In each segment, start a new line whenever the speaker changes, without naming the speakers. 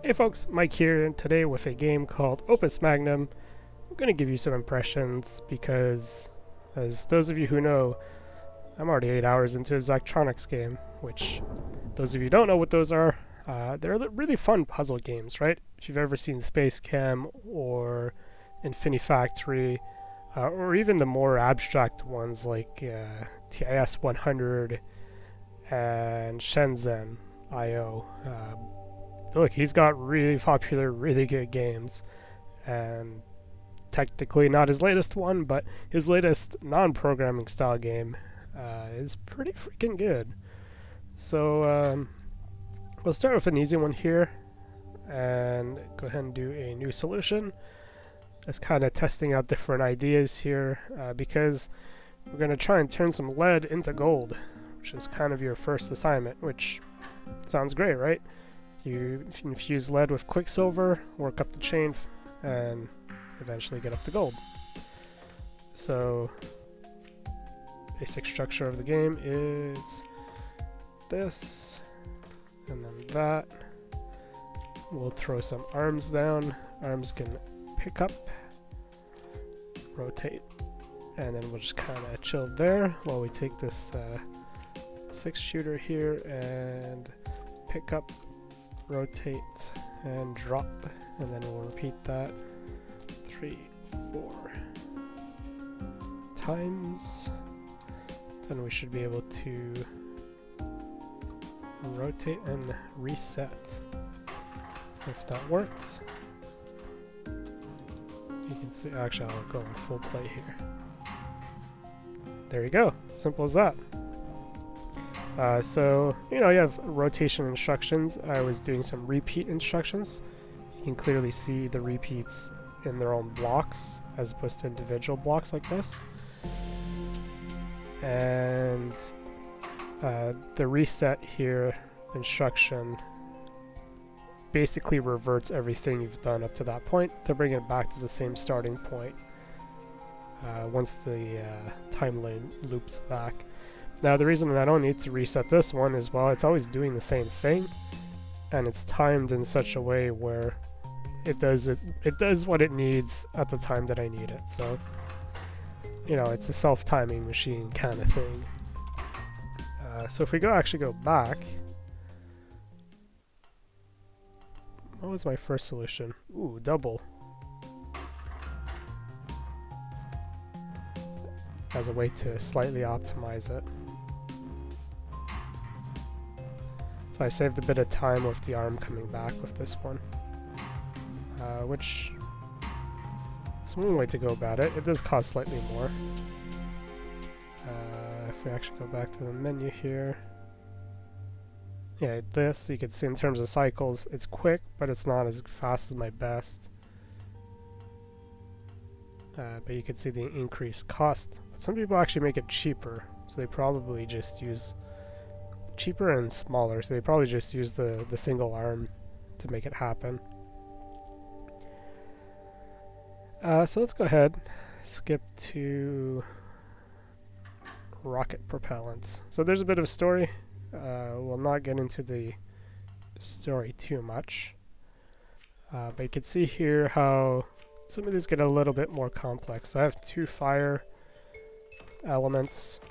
Hey folks, Mike here, and today with a game called Opus Magnum. I'm going to give you some impressions because, as those of you who know, I'm already 8 hours into a Zachtronics game, which, those of you who don't know what those are, they're really fun puzzle games, right? If you've ever seen Space Cam or Infinifactory, or even the more abstract ones like TIS 100 and Shenzhen IO. Look, he's got really popular, really good games, and technically not his latest one, but his latest non-programming style game is pretty freaking good. So we'll start with an easy one here, and go ahead and do a new solution. Just kind of testing out different ideas here, because we're going to try and turn some lead into gold, which is kind of your first assignment, which sounds great, right? You infuse lead with quicksilver, work up the chain, and eventually get up to gold. So, basic structure of the game is this, and then that. We'll throw some arms down. Arms can pick up, rotate, and then we'll just kind of chill there while we take this 6-shooter here and pick up, rotate, and drop, and then we'll repeat that 3, 4 times. Then we should be able to rotate and reset. If that works, you can see, actually I'll go in full play here. There you go, simple as that. So, you have rotation instructions. I was doing some repeat instructions. You can clearly see the repeats in their own blocks as opposed to individual blocks like this. And the reset here instruction basically reverts everything you've done up to that point to bring it back to the same starting point once the timeline loops back. Now the reason I don't need to reset this one is, well, it's always doing the same thing, and it's timed in such a way where it does what it needs at the time that I need it. So, it's a self-timing machine kind of thing. So if we actually go back, what was my first solution? Ooh, double. As a way to slightly optimize it. So I saved a bit of time with the arm coming back with this one, which is one way to go about it. It does cost slightly more. If we actually go back to the menu here, yeah, this, you can see in terms of cycles, it's quick, but it's not as fast as my best. But you can see the increased cost. But some people actually make it cheaper, so they probably just use cheaper and smaller, so they probably just use the single arm to make it happen. So let's go ahead, skip to rocket propellants. So there's a bit of a story. We'll not get into the story too much, but you can see here how some of these get a little bit more complex. So I have 2 fire elements.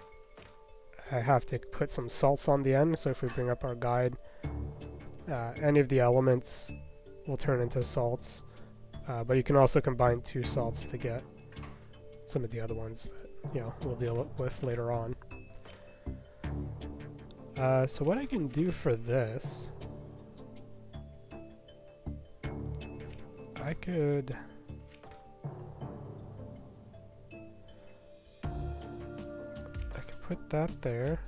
I have to put some salts on the end, so if we bring up our guide, any of the elements will turn into salts, but you can also combine 2 salts to get some of the other ones that we'll deal with later on. So what I can do for this, I could put that there.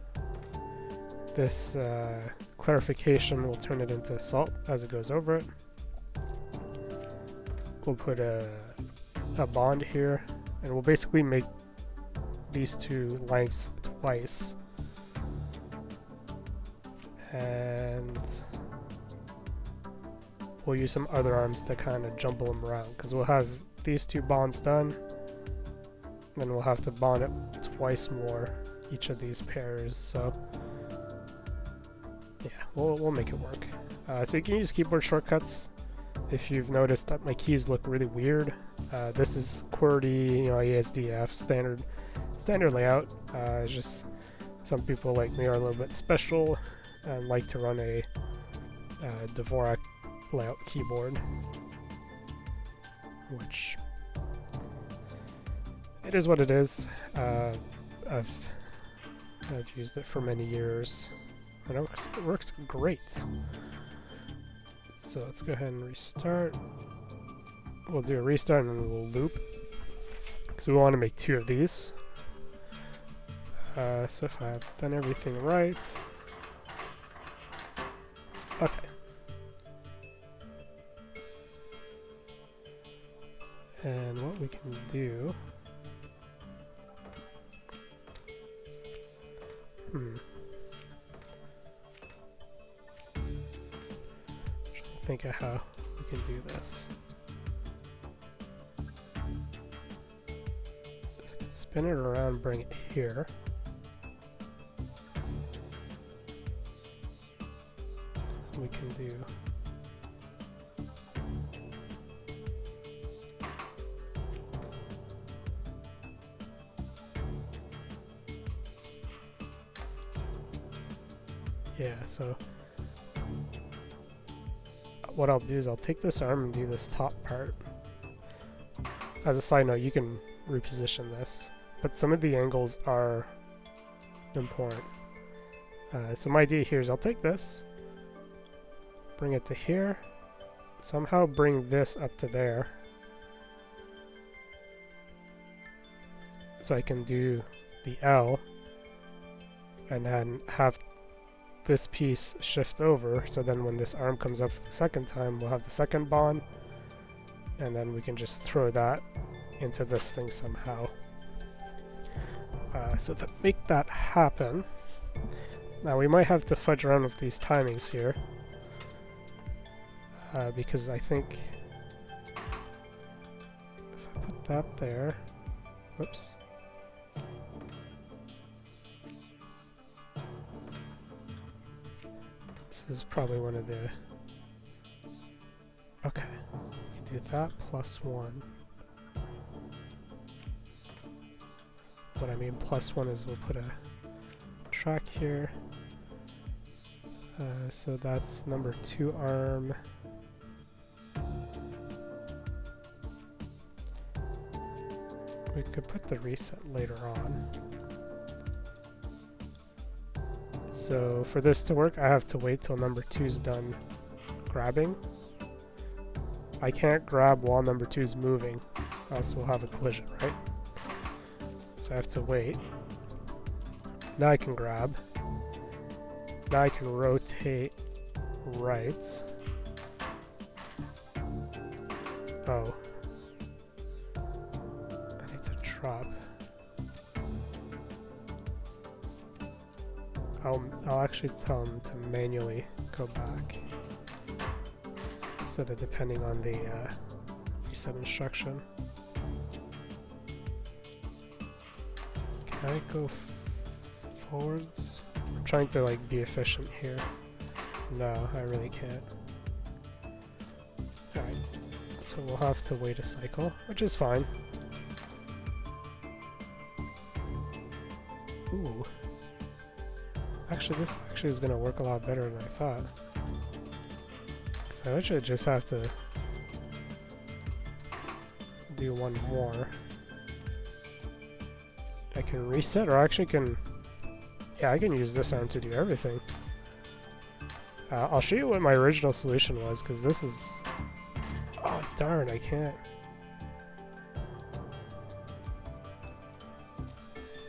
This clarification will turn it into salt as it goes over it. We'll put a bond here, and we'll basically make these 2 lengths twice. And we'll use some other arms to kind of jumble them around, because we'll have these 2 bonds done, then we'll have to bond it twice more, each of these pairs. So yeah, we'll make it work. So you can use keyboard shortcuts. If you've noticed that my keys look really weird, this is QWERTY, ASDF, standard layout. It's just some people like me are a little bit special and like to run a Dvorak layout keyboard, which it is what it is. I've used it for many years, and it works great. So let's go ahead and restart. We'll do a restart and then we'll loop, because we want to make 2 of these. So if I've done everything right, okay. And what we can do, think of how we can do this. Spin it around, bring it here. We can do so what I'll do is I'll take this arm and do this top part. As a side note, you can reposition this, but some of the angles are important. So my idea here is I'll take this, bring it to here, somehow bring this up to there, so I can do the L, and then have this piece shift over, so then when this arm comes up for the second time, we'll have the second bond, and then we can just throw that into this thing somehow. So to make that happen, now we might have to fudge around with these timings here, because I think if I put that there, whoops. This is probably one of the, okay, we can do that +1. What I mean +1 is we'll put a track here. So that's number 2 arm. We could put the reset later on. So for this to work, I have to wait till number 2's done grabbing. I can't grab while number 2's moving, else we'll have a collision, right? So I have to wait. Now I can grab. Now I can rotate right. Oh. I need to drop. I'll actually tell him to manually go back instead of depending on the reset instruction. Can I go forwards? I'm trying to like be efficient here. No, I really can't. Alright, so we'll have to wait a cycle, which is fine. Ooh. Actually, this actually is going to work a lot better than I thought. Because I actually just have to do one more. I can reset, or actually can... Yeah, I can use this arm to do everything. I'll show you what my original solution was, because this is... Oh, darn, I can't.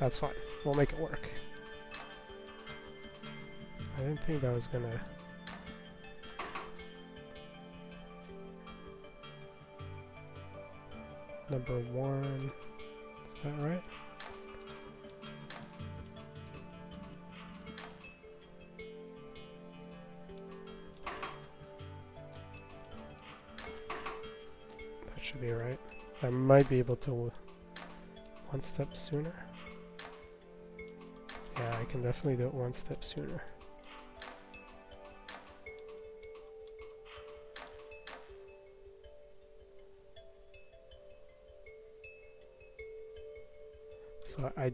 That's fine. We'll make it work. I didn't think that was gonna... Number 1... Is that right? That should be right. I might be able to one step sooner. Yeah, I can definitely do it one step sooner. So I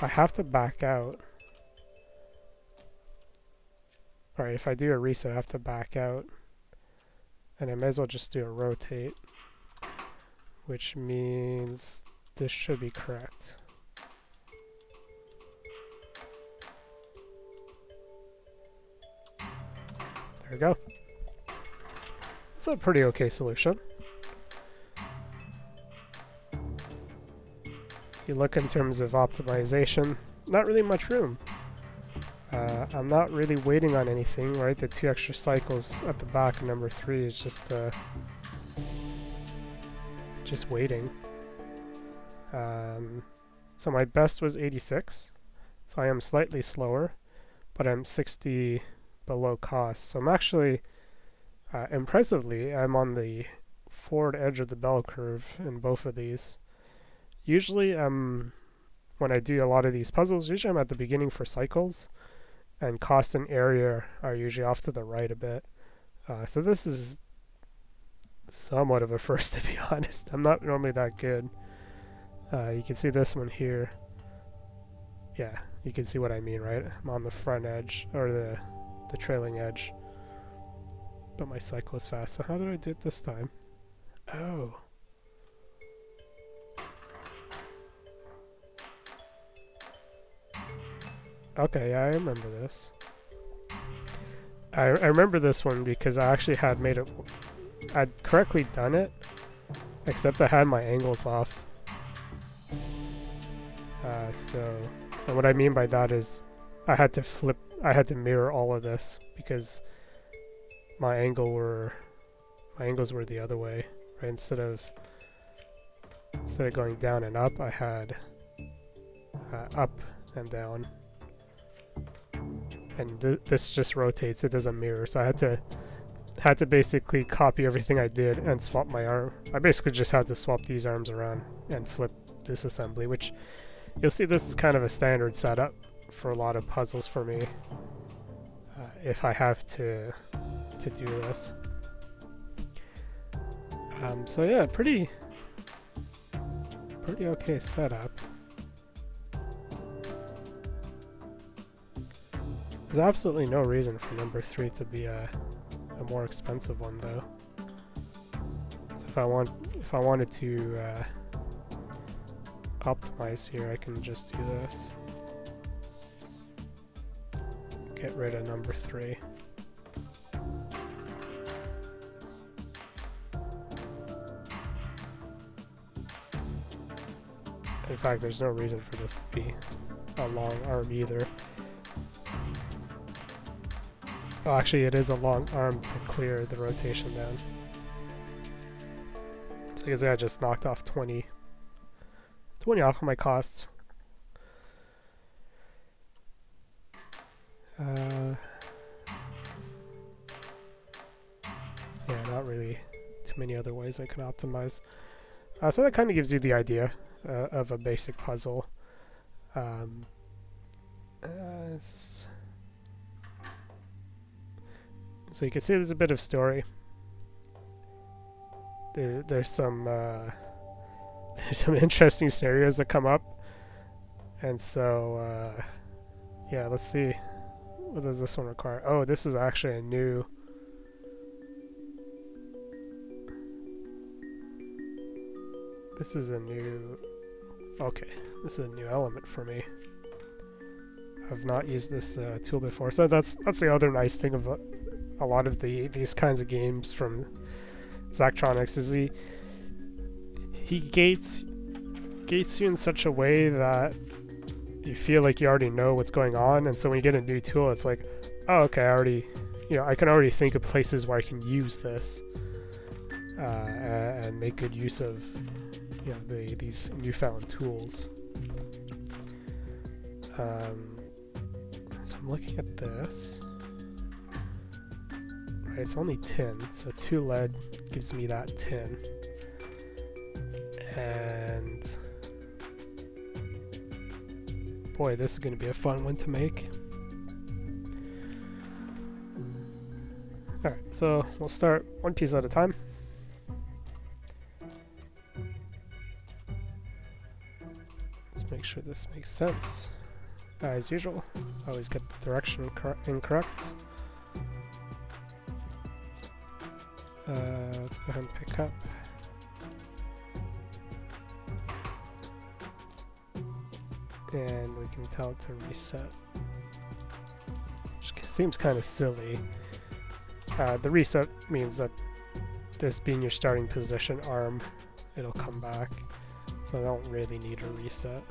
have to back out. Alright, if I do a reset, I have to back out. And I may as well just do a rotate, which means this should be correct. There we go. It's a pretty okay solution. You look in terms of optimization, not really much room. I'm not really waiting on anything, right? The 2 extra cycles at the back of number 3 is just waiting. So my best was 86, so I am slightly slower, but I'm 60 below cost. So I'm actually, impressively, I'm on the forward edge of the bell curve in both of these. Usually, when I do a lot of these puzzles, usually I'm at the beginning for cycles, and cost and area are usually off to the right a bit. So this is somewhat of a first, to be honest. I'm not normally that good. You can see this one here. Yeah, you can see what I mean, right? I'm on the front edge, or the trailing edge. But my cycle is fast. So how did I do it this time? Oh. Okay, yeah, I remember this. I remember this one because I actually had made it... I'd correctly done it, except I had my angles off. And what I mean by that is I had to mirror all of this because my angles were the other way, right? Instead of going down and up, I had up and down. And this just rotates, it doesn't mirror, so I had to basically copy everything I did and swap my arm. I basically just had to swap these arms around and flip this assembly, which you'll see this is kind of a standard setup for a lot of puzzles for me, if I have to do this. So yeah, pretty okay setup. There's absolutely no reason for number 3 to be a more expensive one, though. So if I wanted to optimize here, I can just do this. Get rid of number 3. In fact, there's no reason for this to be a long arm either. Oh, actually, it is a long arm to clear the rotation down. So I guess I just knocked off 20 off of my costs. Yeah, not really too many other ways I can optimize. So that kind of gives you the idea of a basic puzzle. So you can see there's a bit of story. There's some interesting scenarios that come up, and so yeah, let's see. What does this one require? Oh, this is actually a new. This is a new. Okay, this is a new element for me. I've not used this tool before, so that's the other nice thing of a lot of these kinds of games from Zachtronics is he gates you in such a way that you feel like you already know what's going on, and so when you get a new tool, it's like, oh, okay, I can already think of places where I can use this and make good use of these newfound tools. So I'm looking at this. Right, it's only 10, so 2 lead gives me that 10. And boy, this is going to be a fun one to make. Alright, so we'll start one piece at a time. Let's make sure this makes sense. As usual, I always get the direction incorrect. Let's go ahead and pick up. And we can tell it to reset. Which seems kind of silly. The reset means that this being your starting position arm, it'll come back. So I don't really need a reset.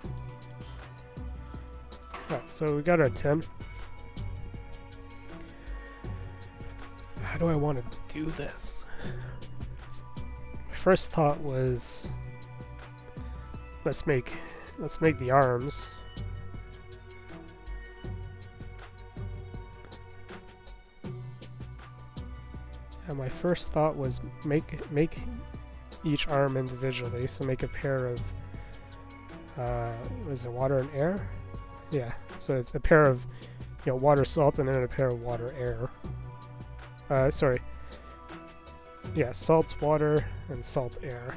Alright, so we got our 10. How do I want to do this? My first thought was let's make the arms. And my first thought was make each arm individually, so make a pair of was it water and air? Yeah, so it's a pair of water salt and then a pair of water air. Sorry. Yeah, salt water and salt air.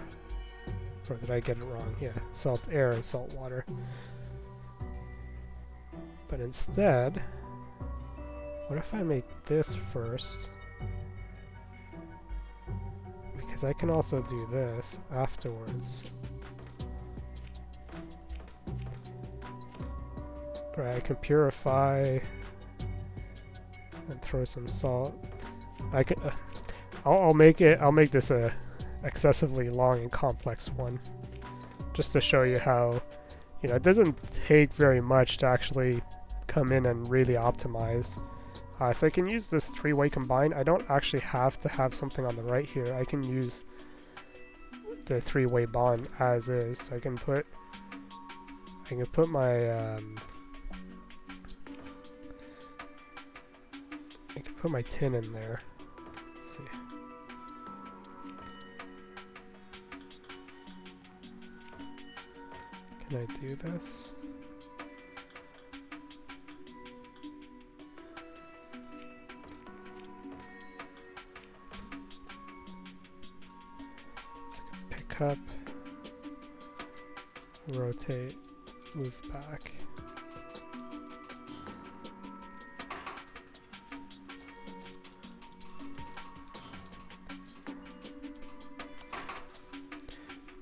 Or did I get it wrong? Yeah, salt air and salt water. But instead, what if I make this first? Because I can also do this afterwards. Right, I can purify and throw some salt. I can. I'll make this a excessively long and complex one, just to show you how it doesn't take very much to actually come in and really optimize. So I can use this three-way combine. I don't actually have to have something on the right here. I can use the three-way bond as is. So I can put my put my tin in there. Let's see. Can I do this? Pick up, rotate, move back.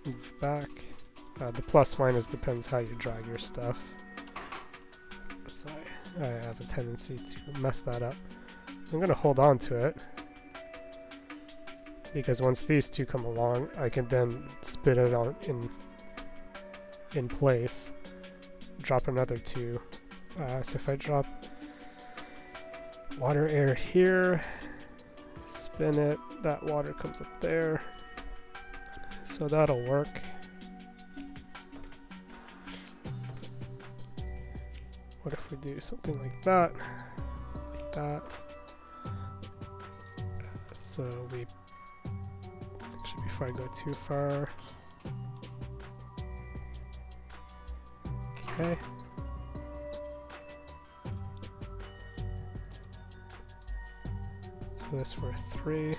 Move back. The plus minus depends how you drag your stuff. So I have a tendency to mess that up. So I'm going to hold on to it, because once these two come along, I can then spin it on in place. Drop another two. So if I drop water air here, spin it, that water comes up there. So that'll work. What if we do something like that? Like that. So we actually, before I go too far. Okay. So this for 3.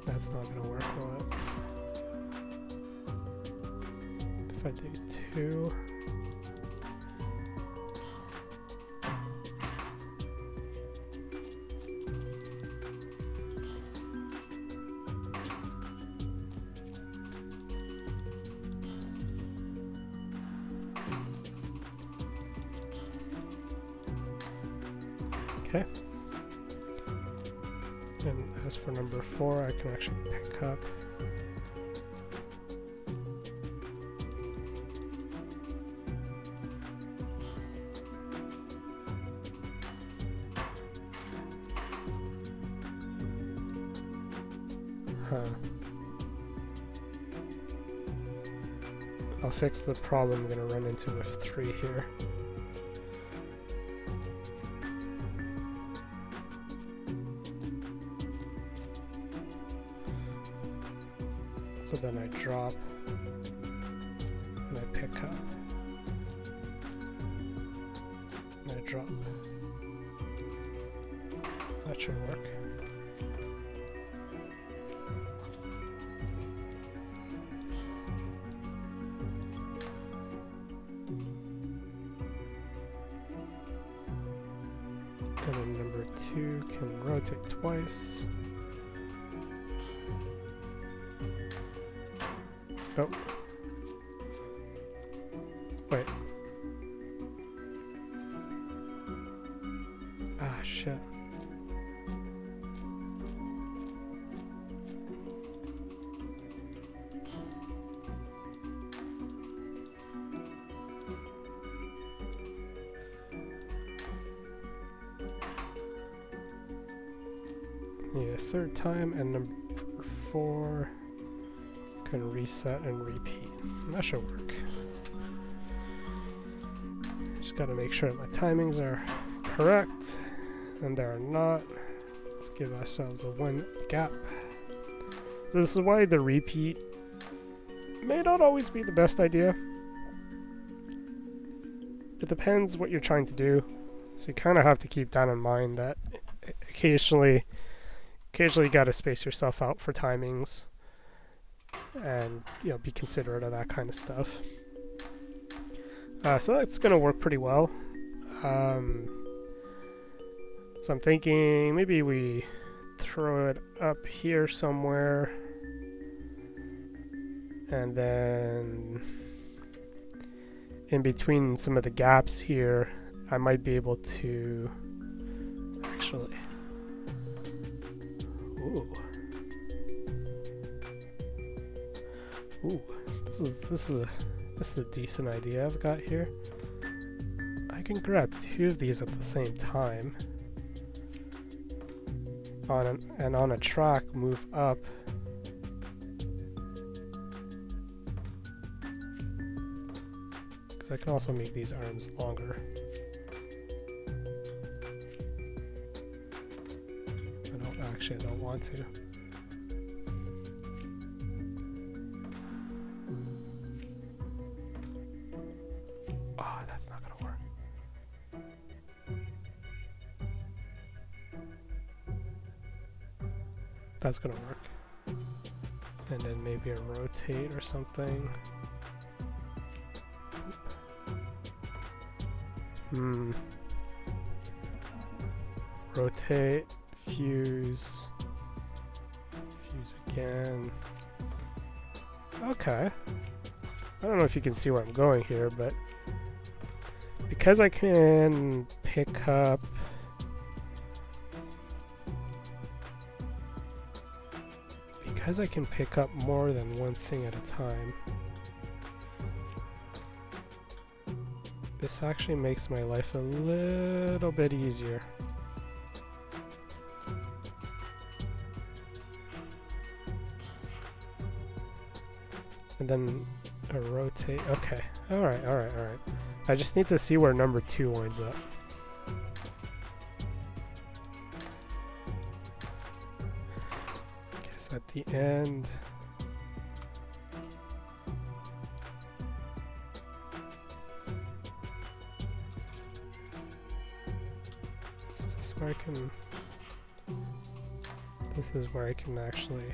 That's not gonna work, will it? If I do 2. Okay. And as for number 4, I can actually pick up. I'll fix the problem I'm going to run into with 3 here. So then I drop, and I pick up, and I drop. That should work. number 2 can rotate twice. Oh. Wait. Ah, shit. Need a third time, and number 4 can reset and repeat. That should work. Just gotta make sure my timings are correct, and they are not. Let's give ourselves a 1 gap. So this is why the repeat may not always be the best idea. It depends what you're trying to do, so you kind of have to keep that in mind, that occasionally you gotta space yourself out for timings, and be considerate of that kind of stuff. So that's gonna work pretty well. So I'm thinking maybe we throw it up here somewhere, and then in between some of the gaps here, I might be able to actually. Ooh, this is a decent idea I've got here. I can grab 2 of these at the same time. On a track, move up. Because I can also make these arms longer. I don't want to. Oh, that's not gonna work. That's gonna work. And then maybe a rotate or something. Rotate. Fuse again. Okay. I don't know if you can see where I'm going here, but because I can pick up more than one thing at a time, this actually makes my life a little bit easier. And then a rotate. Okay. Alright. I just need to see where number 2 winds up. Okay, so at the end. Is this where I can. This is where I can actually.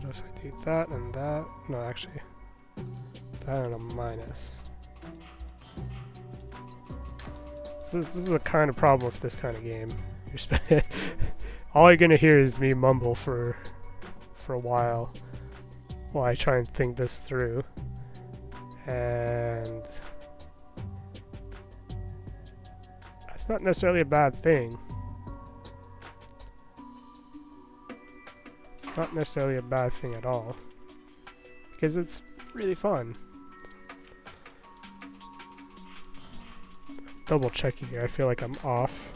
If I do that and that, no, actually, that and a minus. This is the kind of problem with this kind of game. All you're gonna hear is me mumble for a while I try and think this through, and that's not necessarily a bad thing. Not necessarily a bad thing at all, because it's really fun. Double checking here, I feel like I'm off.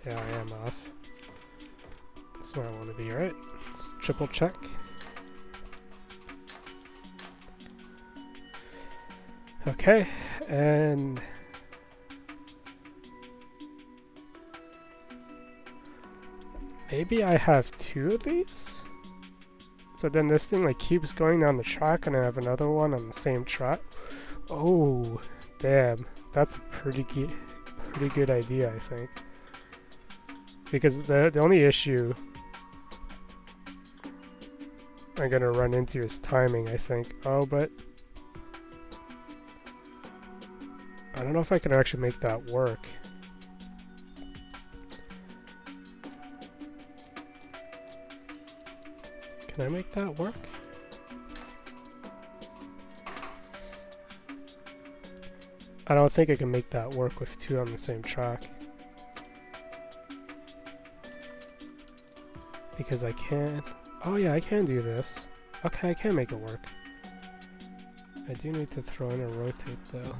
Yeah, I am off. That's where I want to be, right? Let's triple check. Okay, and maybe I have 2 of these? So then this thing like keeps going down the track, and I have another one on the same track. Oh, damn. That's a pretty good idea, I think. Because the only issue I'm gonna run into is timing, I think. Oh, but I don't know if I can actually make that work. Can I make that work? I don't think I can make that work with two on the same track. Because I can... Oh yeah, I can do this. Okay, I can make it work. I do need to throw in a rotate though.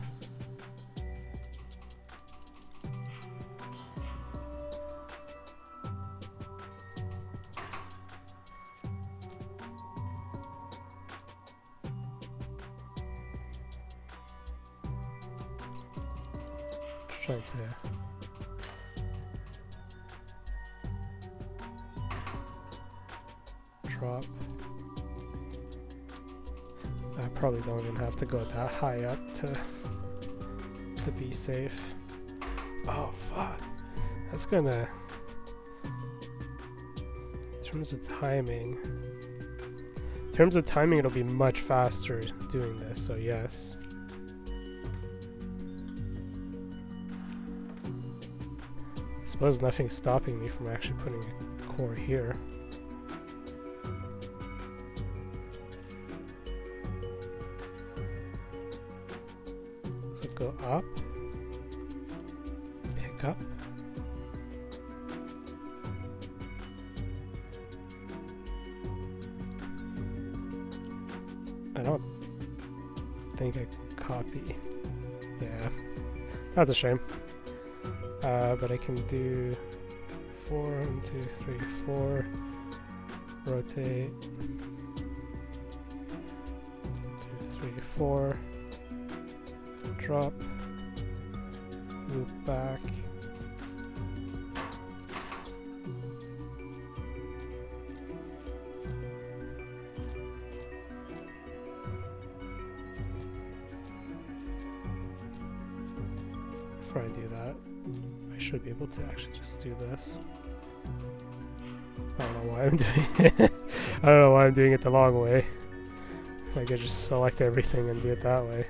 Trying to drop. I probably don't even have to go that high up to be safe. Oh fuck. That's gonna, in terms of timing, it'll be much faster doing this, so yes. I suppose nothing's stopping me from actually putting a core here. So go up, pick up. I don't think I can copy. Yeah, that's a shame. But I can do 4, 1, 2, 3, 4, rotate, 2, 3, 4, drop, loop back, before I do that. I should be able to actually just do this. I don't know why I'm doing it. I don't know why I'm doing it the long way. I could just select everything and do it that way.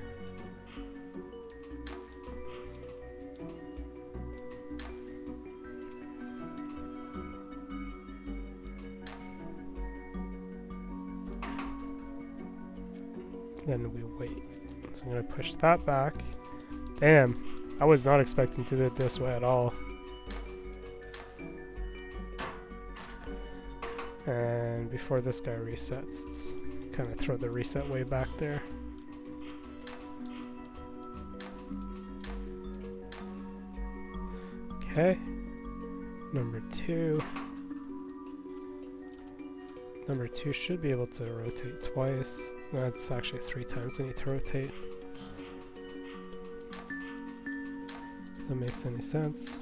Then we wait. So I'm going to push that back. Damn. I was not expecting to do it this way at all. And before this guy resets, let's kind of throw the reset way back there. Okay. Number 2. Number 2 should be able to rotate twice. That's actually 3 times I need to rotate. If that makes any sense.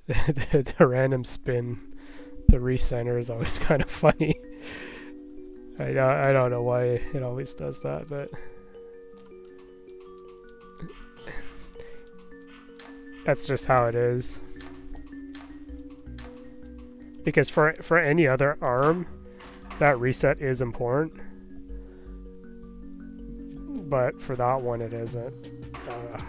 the random spin, the recenter is always kind of funny. I don't know why it always does that, but that's just how it is. Because for any other arm, that reset is important. But for that one, it isn't. I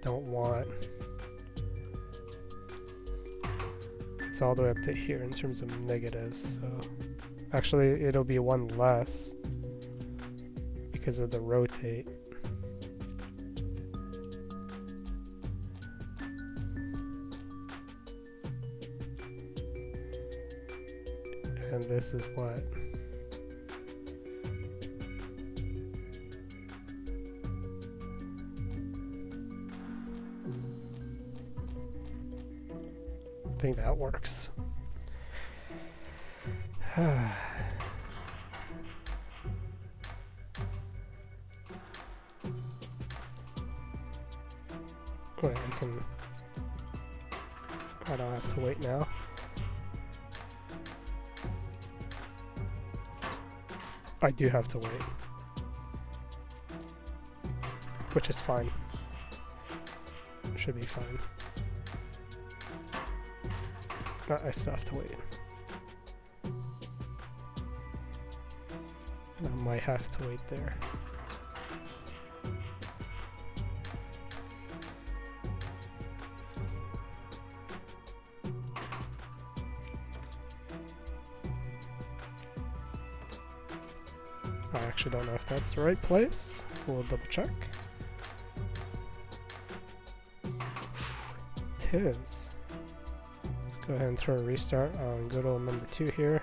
don't want... It's all the way up to here in terms of negatives, so... Actually, it'll be 1 less because of the rotate. And this is what? I think that works. Wait, I don't have to wait now. I do have to wait. Which is fine. Should be fine. I still have to wait. And I might have to wait there. I actually don't know if that's the right place. We'll double check. It is. Let's go ahead and throw a restart on good old number 2 here.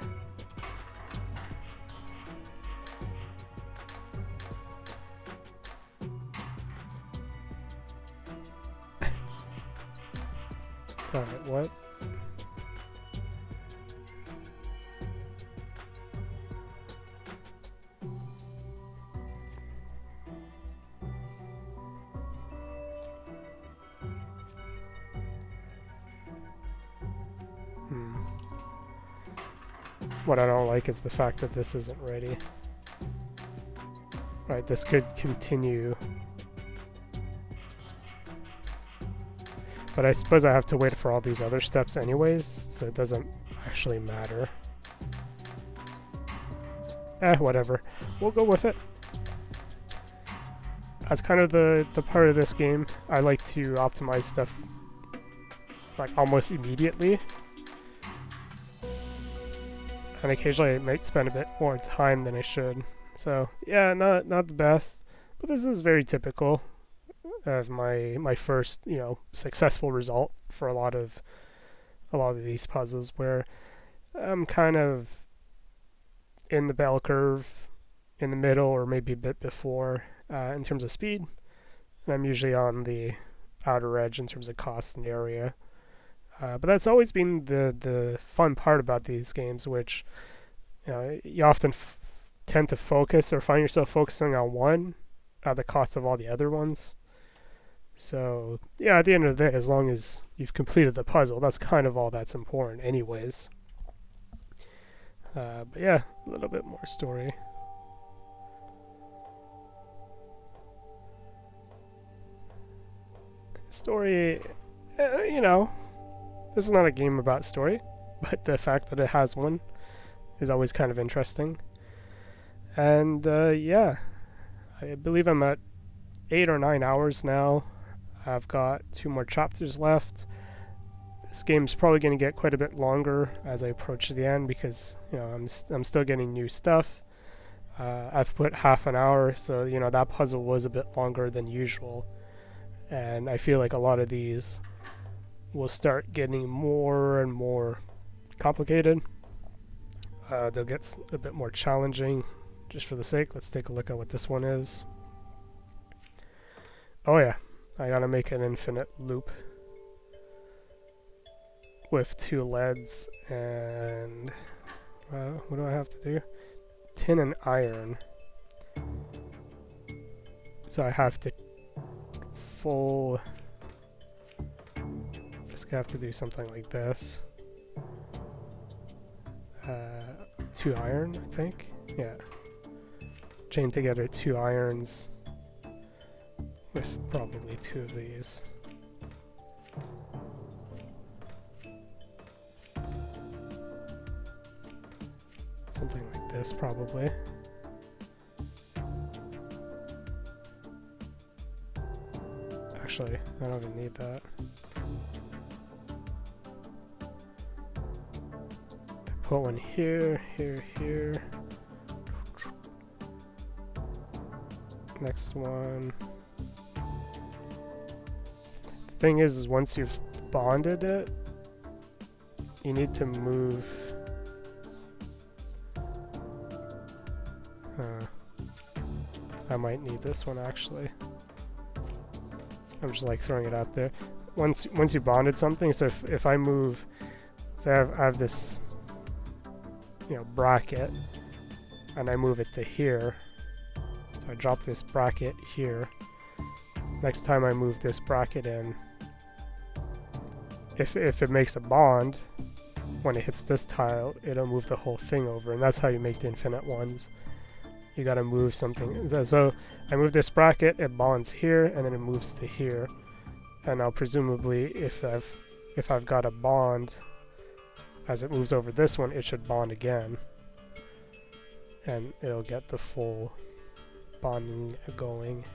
Alright, what? What I don't like is the fact that this isn't ready. Right, this could continue. But I suppose I have to wait for all these other steps anyways, so it doesn't actually matter. Whatever. We'll go with it. That's kind of the part of this game. I like to optimize stuff like almost immediately. And occasionally I might spend a bit more time than I should. So yeah, not the best, but this is very typical of my first, you know, successful result for a lot of these puzzles, where I'm kind of in the bell curve, in the middle, or maybe a bit before in terms of speed, and I'm usually on the outer edge in terms of cost and area. But that's always been the fun part about these games, which, you know, you often tend to focus or find yourself focusing on one at the cost of all the other ones. So yeah, at the end of the day, as long as you've completed the puzzle, that's kind of all that's important anyways. But yeah, a little bit more story. Story, you know, this is not a game about story, but the fact that it has one is always kind of interesting. And yeah, I believe I'm at 8 or 9 hours now. I've got 2 more chapters left. This game's probably going to get quite a bit longer as I approach the end, because, you know, I'm still getting new stuff. I've put half an hour, so, you know, that puzzle was a bit longer than usual. And I feel like a lot of these will start getting more and more complicated. They'll get a bit more challenging. Just for the sake, let's take a look at what this one is. Oh yeah, I gotta make an infinite loop with 2 leads and what do I have to do? Tin and iron. So I have to just have to do something like this. 2 iron, I think. Yeah. Chain together 2 irons with probably 2 of these. Something like this, probably. Actually, I don't even need that. Put one here, here, here. Next one. The thing is once you've bonded it, you need to move. I might need this one actually. I'm just like throwing it out there. Once you bonded something, so if I move, so I have this, you know, bracket, and I move it to here. So I drop this bracket here. Next time I move this bracket in, if it makes a bond, when it hits this tile, it'll move the whole thing over, and that's how you make the infinite ones. You gotta move something. So I move this bracket, it bonds here, and then it moves to here. And now presumably, if I've got a bond as it moves over this one, it should bond again. And it'll get the full bonding going.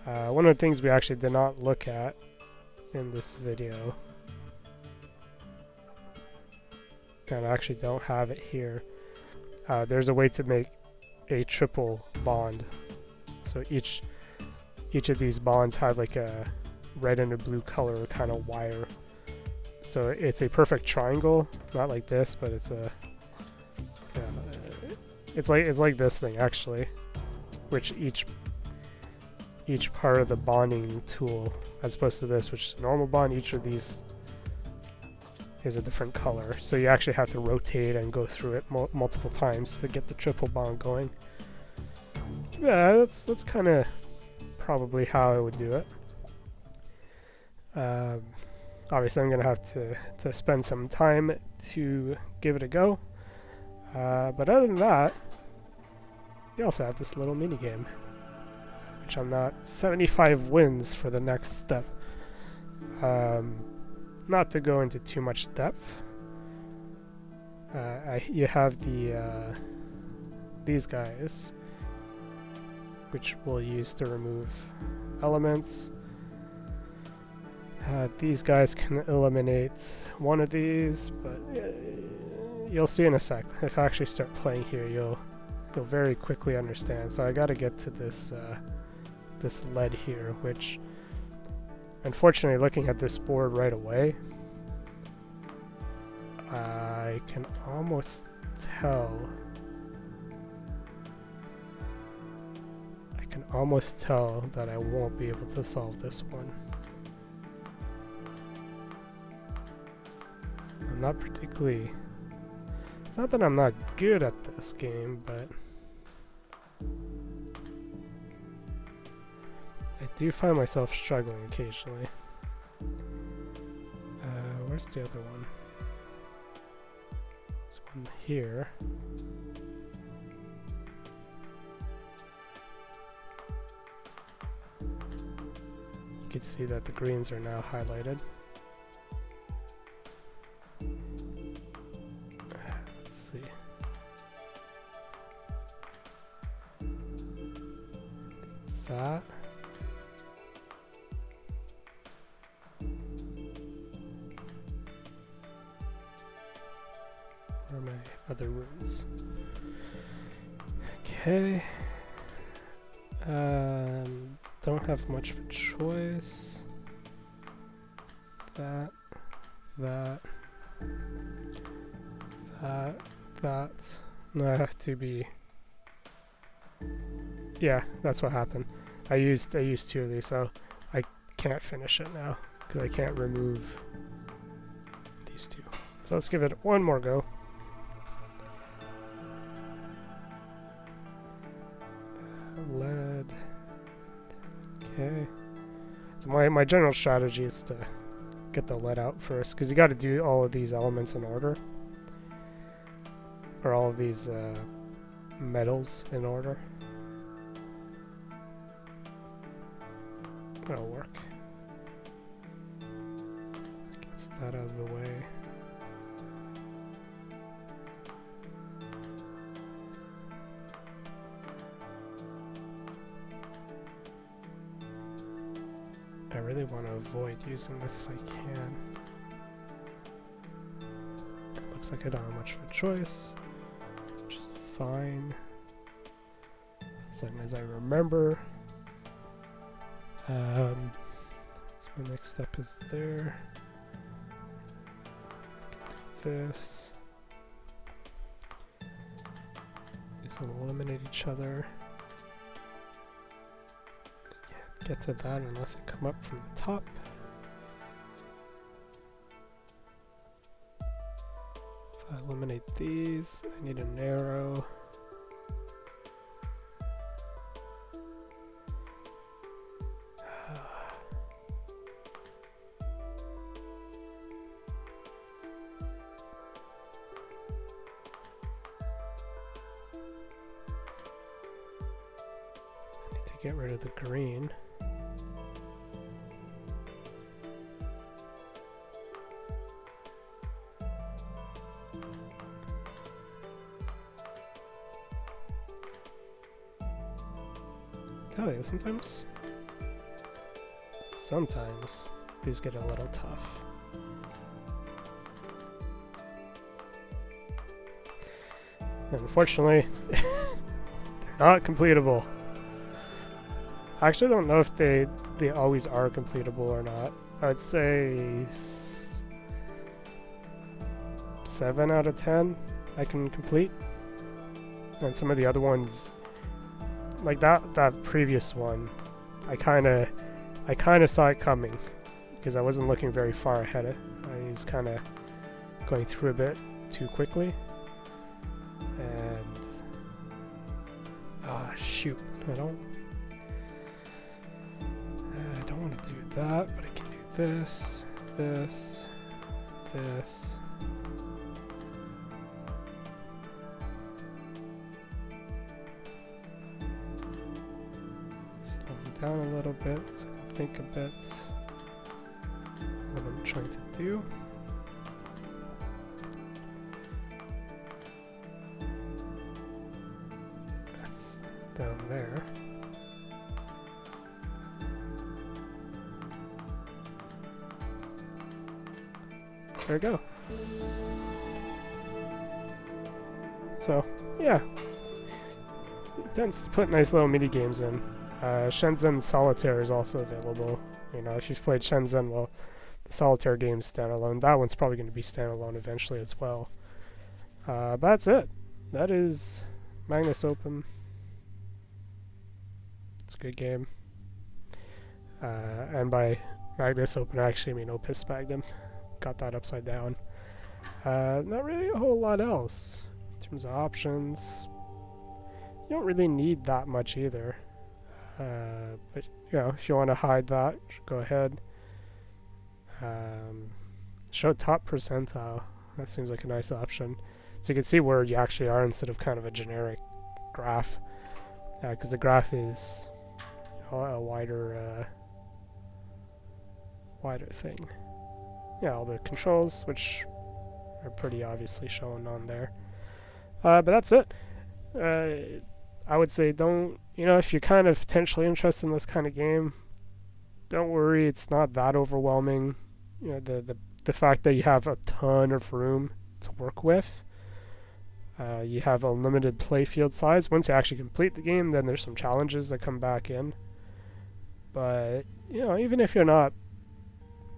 One of the things we actually did not look at in this video, and I actually don't have it here, there's a way to make a triple bond. So each of these bonds have like a red and a blue color kind of wire. So it's a perfect triangle, not like this, but it's a it's like this thing actually, which each part of the bonding tool, as opposed to this, which is normal bond, each of these is a different color. So you actually have to rotate and go through it multiple times to get the triple bond going. Yeah, that's kind of probably how I would do it. Obviously, I'm gonna have to spend some time to give it a go. But other than that, you also have this little mini game, which I'm not 75 wins for the next step. Not to go into too much depth. You have these guys, which we'll use to remove elements. These guys can eliminate one of these, but you'll see in a sec. If I actually start playing here, you'll very quickly understand. So I got to get to this this lead here, which, unfortunately, looking at this board right away, I can almost tell. That I won't be able to solve this one. I'm not particularly... It's not that I'm not good at this game, but I do find myself struggling occasionally. Where's the other one? There's one here. You can see that the greens are now highlighted. Let's see. That. Where are my other runes? Okay. Don't have much of a choice. That. No, I have to be... Yeah, that's what happened. I used two of these, so I can't finish it now because I can't remove these two. So let's give it one more go. Lead. Okay. So my general strategy is to get the lead out first, because you got to do all of these elements in order, or all of these metals in order. That'll work. Gets that out of the way. I really want to avoid using this if I can. Looks like I don't have much of a choice, which is fine, as long as I remember. So my next step is there. Do this. These will eliminate each other. Can't get to that unless I come up from the top. If I eliminate these, I need an arrow. Get rid of the green. tell you, sometimes these get a little tough. Unfortunately, they're not completable. I actually don't know if they always are completable or not. I'd say 7 out of 10 I can complete. And some of the other ones, like that previous one, I kind of saw it coming because I wasn't looking very far ahead. I was kind of going through a bit too quickly. And shoot, I don't want to do that, but I can do this, this, this. Slow it down a little bit so I can think a bit what I'm trying to do. Down there. There we go. So, yeah. It tends to put nice little mini games in. Shenzhen Solitaire is also available. You know, if you've played Shenzhen, well, the Solitaire game's standalone. That one's probably going to be standalone eventually as well. But that's it. That is Magnus Open. It's a good game. And by Magnus Open, I actually mean Opus Magnum. Got that upside down. Not really a whole lot else. In terms of options, you don't really need that much either. But, you know, if you want to hide that, go ahead. Show top percentile. That seems like a nice option. So you can see where you actually are instead of kind of a generic graph. Because the graph is a wider thing. Yeah, all the controls, which are pretty obviously shown on there. But that's it. I would say if you're kind of potentially interested in this kind of game, don't worry, it's not that overwhelming. You know, the fact that you have a ton of room to work with. You have a limited playfield size. Once you actually complete the game, then there's some challenges that come back in. But, you know, even if you're not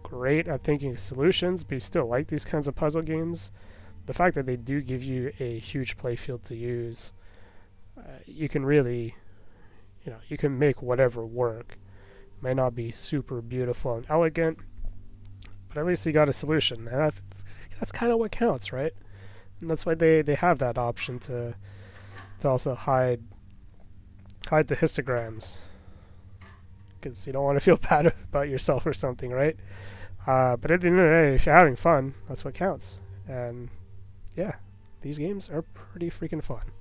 great at thinking of solutions, but you still like these kinds of puzzle games, the fact that they do give you a huge playfield to use, you can really, you can make whatever work. It may not be super beautiful and elegant, but at least you got a solution, and that's kind of what counts, right? And that's why they have that option to also hide the histograms, because you don't want to feel bad about yourself or something, right? But at the end of the day, if you're having fun, that's what counts. And yeah, these games are pretty freaking fun.